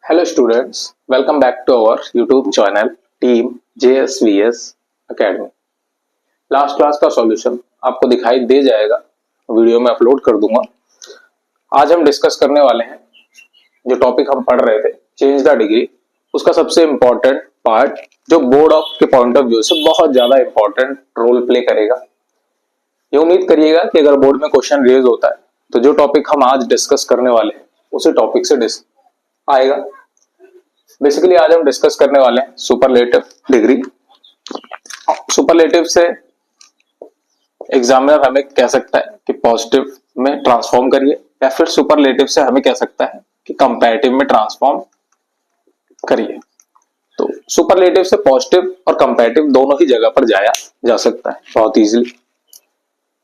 Hello students, welcome back to our YouTube channel Team JSVS Academy। Last class का solution आपको दिखाई दे जाएगा, video में अपलोड कर दूंगा। आज हम डिस्कस करने वाले हैं जो टॉपिक हम पढ़ रहे थे चेंज द डिग्री, उसका सबसे इंपॉर्टेंट पार्ट जो बोर्ड ऑफ के पॉइंट ऑफ व्यू से बहुत ज्यादा इंपॉर्टेंट रोल प्ले करेगा। ये उम्मीद करिएगा कि अगर बोर्ड में क्वेश्चन रेज होता है तो जो टॉपिक हम आज डिस्कस करने वाले हैं उसी टॉपिक से आएगा। बेसिकली आज हम डिस्कस करने वाले हैं सुपरलेटिव डिग्री। सुपरलेटिव से एग्जामिनर हमें कह सकता है कि पॉजिटिव में ट्रांसफॉर्म करिए, या फिर सुपरलेटिव से हमें कह सकता है कि कंपैरेटिव में ट्रांसफॉर्म करिए। तो सुपरलेटिव से पॉजिटिव और कंपैरेटिव दोनों ही जगह पर जाया जा सकता है बहुत इजीली।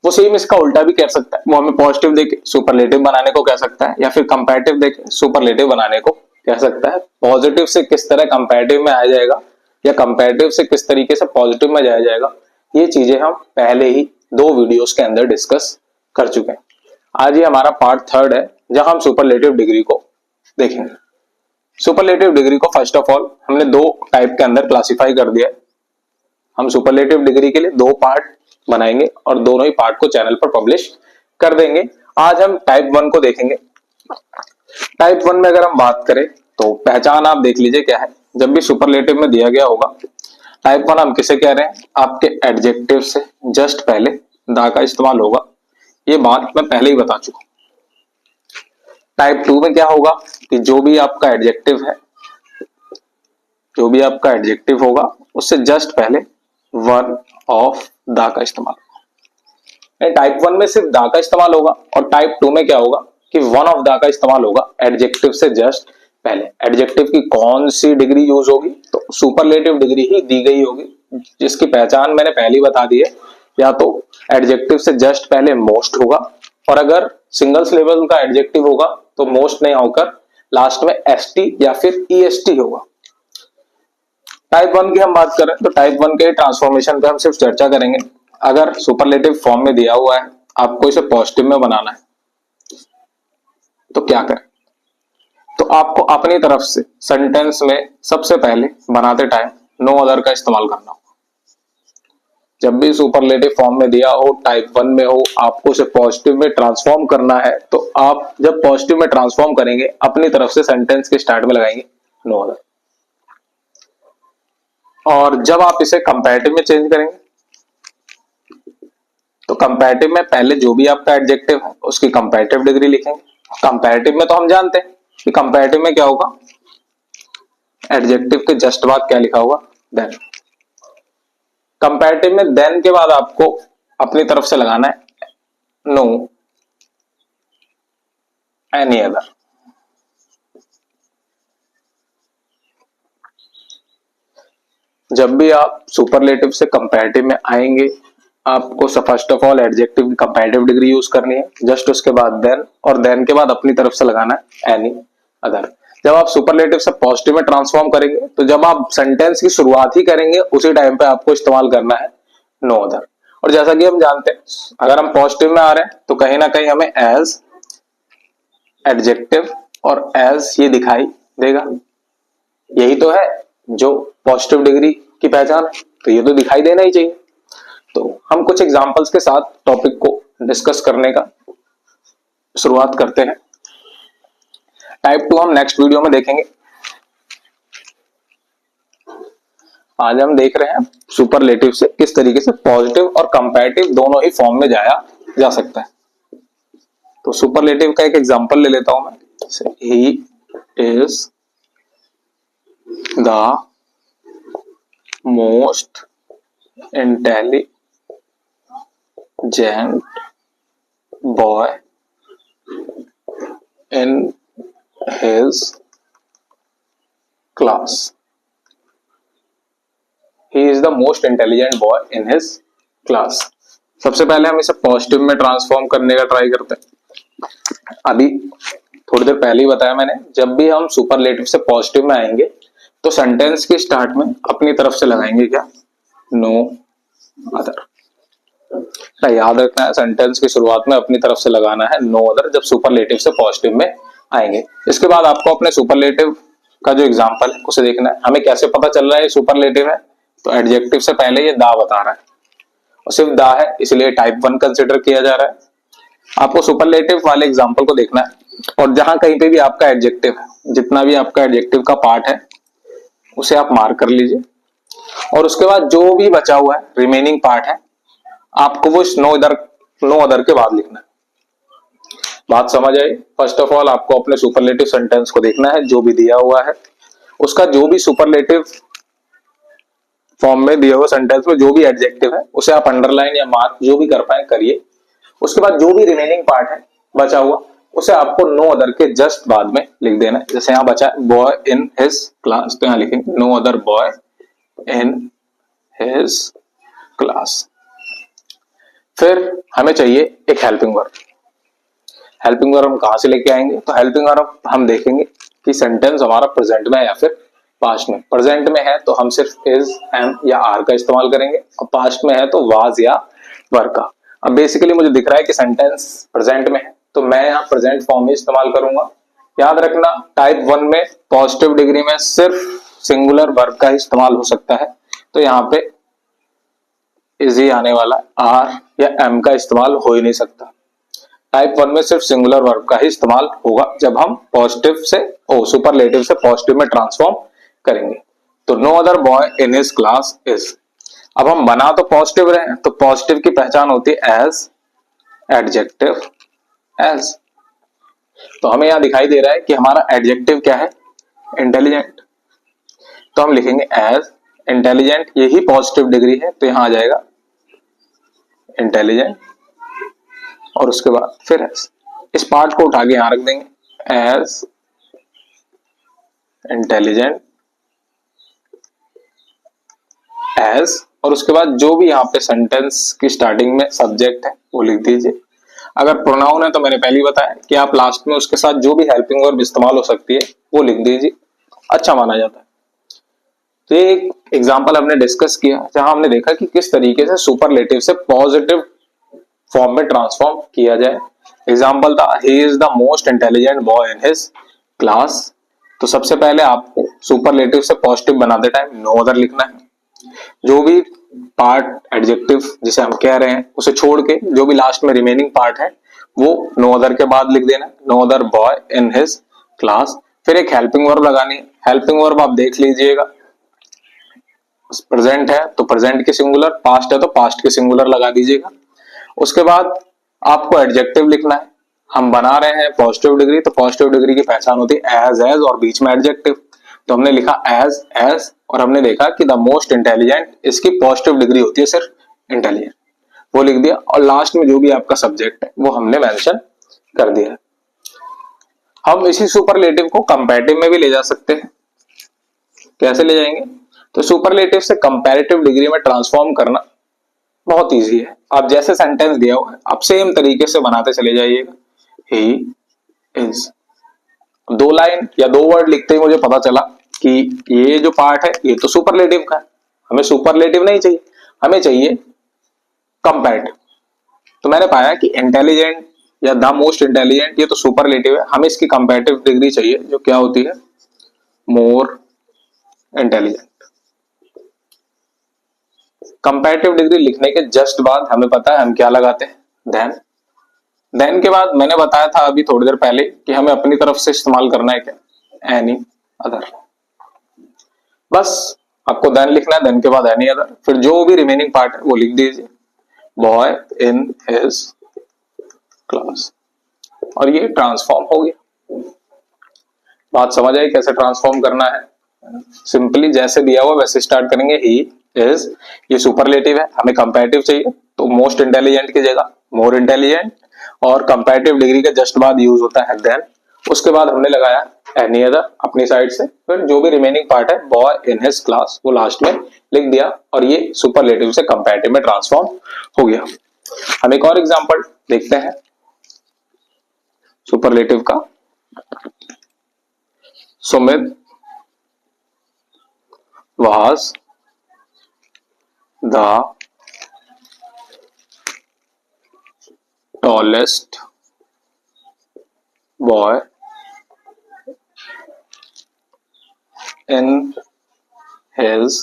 वो सेम इसका उल्टा भी कह सकता है, वो हमें पॉजिटिव देके सुपरलेटिव बनाने को कह सकता है, या फिर कंपैरेटिव देके सुपरलेटिव बनाने को कह सकता है। पॉजिटिव से किस तरह कंपैरेटिव में आया जाएगा या कंपैरेटिव से किस तरीके से पॉजिटिव में जाया जाएगा, ये चीजें हम पहले ही 2 वीडियोस के अंदर डिस्कस कर चुके हैं। आज ये हमारा पार्ट 3 है जहां हम सुपरलेटिव डिग्री को देखेंगे। सुपरलेटिव डिग्री को फर्स्ट ऑफ ऑल हमने 2 टाइप के अंदर क्लासिफाई कर दिया है। हम सुपरलेटिव डिग्री के लिए 2 पार्ट बनाएंगे और दोनों ही पार्ट को चैनल पर पब्लिश कर देंगे। आज हम टाइप 1 को देखेंगे। टाइप 1 में अगर हम बात करें तो पहचान आप देख लीजिए क्या है। जब भी सुपरलेटिव में दिया गया होगा टाइप 1 हम किसे कह रहे हैं, आपके एडजेक्टिव से जस्ट पहले दा का इस्तेमाल होगा। ये बात मैं पहले ही बता चुका हूं। टाइप 2 में क्या होगा कि जो भी आपका एडजेक्टिव है, जो भी आपका एडजेक्टिव होगा उससे जस्ट पहले वन ऑफ दा का इस्तेमाल होगा। टाइप 1 में सिर्फ दा का इस्तेमाल होगा और टाइप 2 में क्या होगा कि वन ऑफ दा का इस्तेमाल होगा एडजेक्टिव से जस्ट पहले। एडजेक्टिव की कौन सी डिग्री यूज होगी, तो सुपरलेटिव डिग्री ही दी गई होगी, जिसकी पहचान मैंने पहले ही बता दी है। या तो एडजेक्टिव से जस्ट पहले मोस्ट होगा, और अगर सिंगल सिलेबल का एडजेक्टिव होगा तो मोस्ट नहीं होकर लास्ट में एसटी या फिर ईएसटी होगा। टाइप 1 की हम बात करें तो टाइप 1 के ट्रांसफॉर्मेशन पे हम सिर्फ चर्चा करेंगे। अगर सुपरलेटिव फॉर्म में दिया हुआ है, आपको इसे पॉजिटिव में बनाना है तो क्या करें, तो आपको अपनी तरफ से सेंटेंस में सबसे पहले बनाते टाइम नो अदर का इस्तेमाल करना होगा। जब भी सुपरलेटिव फॉर्म में दिया हो, टाइप 1 में हो, आपको उसे पॉजिटिव में ट्रांसफॉर्म करना है, तो आप जब पॉजिटिव में ट्रांसफॉर्म करेंगे अपनी तरफ से सेंटेंस के स्टार्ट में लगाएंगे नो अदर। और जब आप इसे कंपैरेटिव में चेंज करेंगे तो कंपैरेटिव में पहले जो भी आपका एडजेक्टिव है उसकी कंपैरेटिव डिग्री लिखेंगे। कंपैरेटिव में तो हम जानते हैं कि कंपैरेटिव में क्या होगा, एडजेक्टिव के जस्ट बाद क्या लिखा होगा, देन। कंपैरेटिव में देन के बाद आपको अपनी तरफ से लगाना है नो एनी अदर। जब भी आप सुपरलेटिव से कंपैरेटिव में आएंगे, आपको फर्स्ट ऑफ ऑल एडजेक्टिव की कंपैरेटिव डिग्री यूज करनी है, जस्ट उसके बाद देन, और देन के बाद अपनी तरफ से लगाना है एनी अदर। जब आप सुपरलेटिव से पॉजिटिव में ट्रांसफॉर्म करेंगे तो जब आप सेंटेंस की शुरुआत ही करेंगे उसी टाइम पे आपको इस्तेमाल करना है नो अदर। और जैसा कि हम जानते हैं, अगर हम पॉजिटिव में आ रहे हैं तो कहीं ना कहीं हमें एज, एडजेक्टिव और एज ये दिखाई देगा। यही तो है जो पॉजिटिव डिग्री की पहचान है, तो ये तो दिखाई देना ही चाहिए। तो हम कुछ एग्जांपल्स के साथ टॉपिक को डिस्कस करने का शुरुआत करते हैं। टाइप 2 हम नेक्स्ट वीडियो में देखेंगे। आज हम देख रहे हैं सुपरलेटिव से किस तरीके से पॉजिटिव और कंपैरेटिव दोनों ही फॉर्म में जाया जा सकता है। तो सुपरलेटिव का एक एग्जांपल ले लेता हूं मैं। He is the most intelligent boy in his class. He is the most intelligent boy in his class. सबसे पहले हम इसे पॉजिटिव में ट्रांसफॉर्म करने का ट्राई करते हैं। अभी थोड़ी देर पहले ही बताया मैंने, जब भी हम सुपरलेटिव से पॉजिटिव में आएंगे तो सेंटेंस के स्टार्ट में अपनी तरफ से लगाएंगे क्या, नो अदर। याद रखना है, सेंटेंस की शुरुआत में अपनी तरफ से लगाना है नो अदर जब सुपरलेटिव से पॉजिटिव में आएंगे। इसके बाद आपको अपने सुपरलेटिव का जो एग्जांपल है उसे देखना है। हमें कैसे पता चल रहा है ये सुपरलेटिव है, तो एडजेक्टिव से पहले ये दा बता रहा है और सिर्फ दा है इसलिए टाइप 1 कंसिडर किया जा रहा है। आपको सुपरलेटिव वाले एग्जांपल को देखना है और जहां कहीं पे भी आपका एडजेक्टिव है, जितना भी आपका एडजेक्टिव का पार्ट है उसे आप मार्क कर लीजिए और उसके बाद जो भी बचा हुआ है रिमेनिंग पार्ट है आपको वो नो अदर के बाद लिखना है। बात समझ आई? फर्स्ट ऑफ ऑल आपको अपने सुपरलेटिव सेंटेंस को देखना है, जो भी दिया हुआ है उसका जो भी सुपरलेटिव फॉर्म में दिया हुआ सेंटेंस में जो भी एडजेक्टिव है उसे आप अंडरलाइन या मार्क जो भी कर पाए करिए। उसके बाद जो भी रिमेनिंग पार्ट है बचा हुआ उसे आपको नो अदर के जस्ट बाद में लिख देना है। जैसे यहां बचा है बॉय इन हिज क्लास, तो यहां लिखेंगे no other boy in his class. फिर हमें चाहिए एक हेल्पिंग वर्ब। हेल्पिंग वर्ब हम कहां से लेके आएंगे? तो हेल्पिंग वर्ब हम देखेंगे कि सेंटेंस हमारा प्रेजेंट में है या फिर पास्ट में। प्रेजेंट में है तो हम सिर्फ इज, एम या आर का इस्तेमाल करेंगे और पास्ट में है तो वाज या वर का। अब बेसिकली मुझे दिख रहा है कि सेंटेंस प्रेजेंट में है तो मैं यहाँ प्रेजेंट फॉर्म ही इस्तेमाल करूंगा। याद रखना टाइप 1 में पॉजिटिव डिग्री में सिर्फ सिंगुलर वर्ब का इस्तेमाल हो सकता है, तो यहाँ पे इज ही आने वाला है, आर या एम का इस्तेमाल हो ही नहीं सकता। टाइप 1 में सिर्फ सिंगुलर वर्ब का ही इस्तेमाल होगा जब हम पॉजिटिव से सुपरलेटिव से पॉजिटिव में ट्रांसफॉर्म करेंगे। तो no other boy in his class is. अब हम बना तो पॉजिटिव रहे, तो पॉजिटिव की पहचान होती है एज, एडजेक्टिव एज। तो हमें यहां दिखाई दे रहा है कि हमारा एडजेक्टिव क्या है? इंटेलिजेंट। तो हम लिखेंगे एज इंटेलिजेंट, यही पॉजिटिव डिग्री है तो यहां आ जाएगा इंटेलिजेंट और उसके बाद फिर एज। इस पार्ट को उठा के यहां रख देंगे एज इंटेलिजेंट एज और उसके बाद जो भी यहाँ पे सेंटेंस की स्टार्टिंग में सब्जेक्ट है वो लिख दीजिए। अगर प्रोनाउन है तो मैंने पहले ही बताया कि आप लास्ट में उसके साथ जो भी हेल्पिंग वर्ब इस्तेमाल हो सकती है वो लिख दीजिए, अच्छा माना जाता है। तो ये एक एग्जांपल हमने डिस्कस किया जहां हमने देखा कि किस तरीके से सुपरलेटिव से पॉजिटिव फॉर्म में ट्रांसफॉर्म किया जाए। एग्जांपल था he is the most intelligent boy in his class. तो सबसे पहले आपको सुपरलेटिव से पॉजिटिव बनाते टाइम नो अदर लिखना है। जो भी पार्ट एडजेक्टिव जिसे हम कह रहे हैं उसे छोड़ के जो भी लास्ट में रिमेनिंग पार्ट है वो नो अदर के बाद लिख देना, no other boy in his class. फिर एक हेल्पिंग वर्ब लगानी है। हेल्पिंग वर्ब आप देख लीजिएगा, प्रेजेंट है तो प्रेजेंट के सिंगुलर, पास्ट है तो पास्ट के सिंगुलर लगा दीजिएगा। उसके बाद आपको एडजेक्टिव लिखना है। हम बना रहे हैं पॉजिटिव डिग्री, तो पॉजिटिव डिग्री की पहचान होती है एज और बीच में एडजेक्टिव। तो हमने लिखा एज और हमने देखा कि द मोस्ट इंटेलिजेंट, इसकी पॉजिटिव डिग्री होती है सिर्फ इंटेलिजेंट, वो लिख दिया और लास्ट में जो भी आपका सब्जेक्ट है वो हमने मेंशन कर दिया। हम इसी सुपरलेटिव को कंपैरेटिव में भी ले जा सकते हैं। कैसे ले जाएंगे? तो सुपरलेटिव से कंपैरेटिव डिग्री में ट्रांसफॉर्म करना बहुत इजी है। आप जैसे सेंटेंस दिया हुआ है आप सेम तरीके से बनाते चले जाइएगा। ही इज, 2 लाइन या 2 वर्ड लिखते ही मुझे पता चला कि ये जो पार्ट है ये तो सुपरलेटिव का है। हमें सुपरलेटिव नहीं चाहिए, हमें चाहिए कंपैरेटिव। तो मैंने पाया कि इंटेलिजेंट या द मोस्ट इंटेलिजेंट ये तो सुपरलेटिव है, हमें इसकी कंपैरेटिव डिग्री चाहिए जो क्या होती है? More intelligent. कंपैरेटिव डिग्री लिखने के जस्ट बाद हमें पता है हम क्या लगाते हैं? देन के बाद मैंने बताया था अभी थोड़ी देर पहले कि हमें अपनी तरफ से इस्तेमाल करना है क्या? Any other. बस आपको देन लिखना है, देन के बाद एनी अदर, फिर जो भी रिमेनिंग पार्ट है वो लिख दीजिए, बॉय इन हिज क्लास, और ये ट्रांसफॉर्म हो गया। बात समझ आई कैसे ट्रांसफॉर्म करना है? सिंपली जैसे दिया हुआ वैसे स्टार्ट करेंगे। ही इज, ये सुपरलेटिव है, हमें कंपैरेटिव चाहिए तो मोस्ट इंटेलिजेंट की जगह मोर इंटेलिजेंट, और कंपैरेटिव डिग्री के जस्ट बाद यूज होता है देन। उसके बाद हमने लगाया एनी अदर अपनी साइड से, फिर जो भी रिमेनिंग पार्ट है बॉय इन हिज क्लास वो लास्ट में लिख दिया और ये सुपरलेटिव से कंपैरेटिव में ट्रांसफॉर्म हो गया। हम एक और एग्जांपल देखते हैं सुपरलेटिव का। Sumit was the tallest boy in his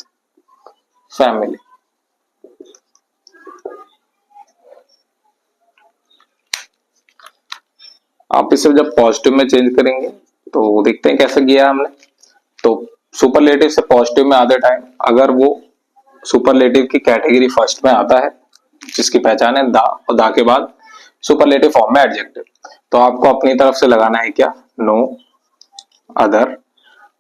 family। आप इसे जब पॉजिटिव में चेंज करेंगे तो देखते हैं कैसे किया हमने। तो सुपरलेटिव से पॉजिटिव में आते टाइम अगर वो सुपरलेटिव की कैटेगरी फर्स्ट में आता है जिसकी पहचान है दा, और दा के बाद सुपरलेटिव फॉर्म में एडजेक्टिव, तो आपको अपनी तरफ से लगाना है क्या, नो अदर।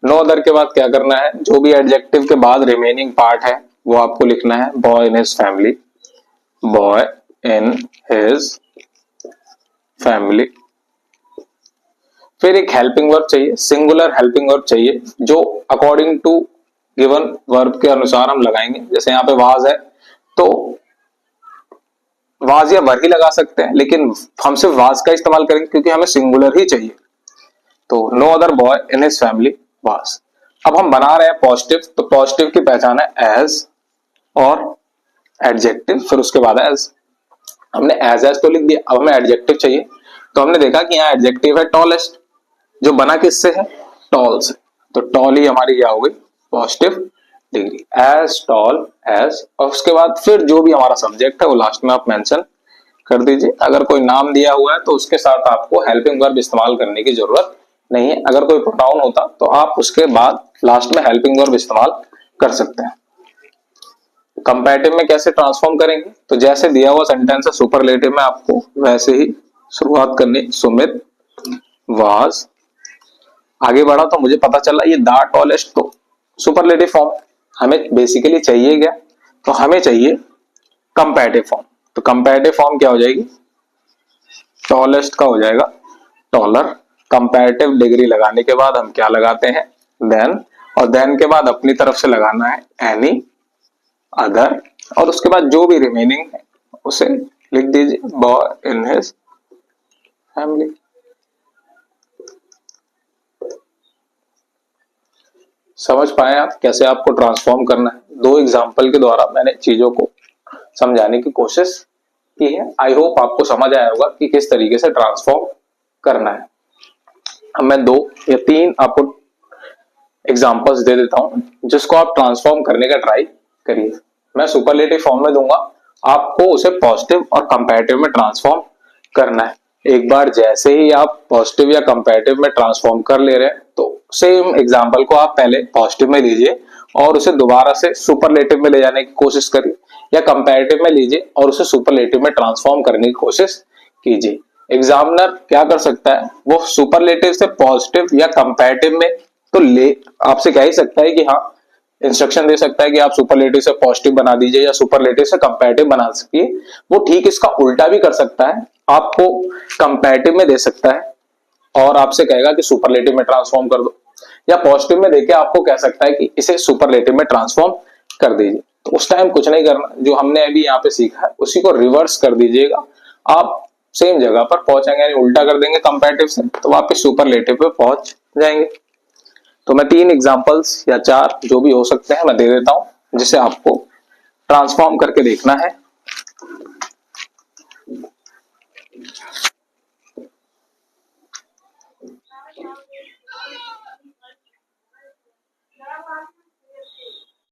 नो अदर के बाद क्या करना है, जो भी एडजेक्टिव के बाद रिमेनिंग पार्ट है वो आपको लिखना है boy in his family, boy in his family. फिर एक हेल्पिंग वर्ब चाहिए, सिंगुलर हेल्पिंग वर्ब चाहिए जो अकॉर्डिंग टू गिवन वर्ब के अनुसार हम लगाएंगे। जैसे यहाँ पे वाज है तो वाज या वर ही लगा सकते हैं, लेकिन हम सिर्फ वाज का इस्तेमाल करेंगे क्योंकि हमें सिंगुलर ही चाहिए। तो no other boy in his family was. अब हम बना रहे हैं पॉजिटिव, तो पॉजिटिव की पहचान है एज और एडजेक्टिव, फिर उसके बाद एज। हमने एज तो लिख दिया, अब हमें एडजेक्टिव चाहिए। तो हमने देखा कि यहाँ एडजेक्टिव है टॉलेस्ट, जो बना किससे है, टॉल से, तो टॉल ही हमारी क्या हो गई, positive degree, as tall as. और उसके बाद फिर जो भी हमारा सब्जेक्ट है वो लास्ट में आप मेंशन कर दीजिए। अगर कोई नाम दिया हुआ है तो उसके साथ आपको हेल्पिंग वर्ब इस्तेमाल करने की जरूरत नहीं है। अगर कोई प्रोनाउन होता तो आप उसके बाद लास्ट में हेल्पिंग वर्ब इस्तेमाल कर सकते हैं। कंपैरेटिव में कैसे ट्रांसफॉर्म करेंगे, तो जैसे दिया हुआ सेंटेंस है सुपरलेटिव में आपको वैसे ही शुरुआत करनी। सुमित वाज, आगे बढ़ा तो मुझे पता चला ये द टॉलेस्ट, तो सुपरलेटिव फॉर्म हमें बेसिकली चाहिए क्या, तो हमें चाहिए कंपैरेटिव फॉर्म। तो कंपैरेटिव फॉर्म क्या हो जाएगी, टॉलेस्ट का हो जाएगा टॉलर। कंपैरेटिव डिग्री लगाने के बाद हम क्या लगाते हैं, देन, और देन के बाद अपनी तरफ से लगाना है एनी अदर, और उसके बाद जो भी रिमेनिंग है उसे लिख दीजिए बॉय इन हिज फैमिली। समझ पाए आप कैसे आपको ट्रांसफॉर्म करना है। दो एग्जांपल के द्वारा मैंने चीजों को समझाने की कोशिश की है। आई होप आपको समझ आया होगा कि किस तरीके से ट्रांसफॉर्म करना है। अब मैं 2 या 3 आपको एग्जांपल्स दे देता हूं जिसको आप ट्रांसफॉर्म करने का ट्राई करिए। मैं सुपरलेटिव फॉर्म में दूंगा, आपको उसे पॉजिटिव और कंपैरेटिव में ट्रांसफॉर्म करना है। एक बार जैसे ही आप पॉजिटिव या कंपैरेटिव में ट्रांसफॉर्म कर ले रहे हैं तो सेम एग्जांपल को आप पहले पॉजिटिव में लीजिए और उसे दोबारा से सुपरलेटिव में ले जाने की कोशिश करिए, या कंपैरेटिव में लीजिए और उसे सुपरलेटिव में ट्रांसफॉर्म करने की कोशिश कीजिए। एग्जामिनर क्या कर सकता है, वो सुपरलेटिव से पॉजिटिव या कंपैरेटिव में तो ले आपसे कह ही सकता है कि हाँ, इंस्ट्रक्शन दे सकता है कि आप सुपरलेटिव से पॉजिटिव बना दीजिए या सुपरलेटिव से कंपैरेटिव बना सकती है। वो ठीक इसका उल्टा भी कर सकता है, आपको कंपैरेटिव में दे सकता है और आपसे कहेगा कि सुपरलेटिव में ट्रांसफॉर्म कर दो, या पॉजिटिव में देके आपको कह सकता है कि इसे सुपरलेटिव में ट्रांसफॉर्म कर दीजिए। तो उस टाइम कुछ नहीं करना, जो हमने अभी यहाँ पे सीखा है उसी को रिवर्स कर दीजिएगा, आप सेम जगह पर पहुंचेंगे, यानी उल्टा कर देंगे कंपैरेटिव से तो वापस सुपरलेटिव पे पहुंच जाएंगे। तो मैं 3 एग्जांपल्स या 4 जो भी हो सकते हैं मैं दे देता हूं, जिसे आपको ट्रांसफॉर्म करके देखना है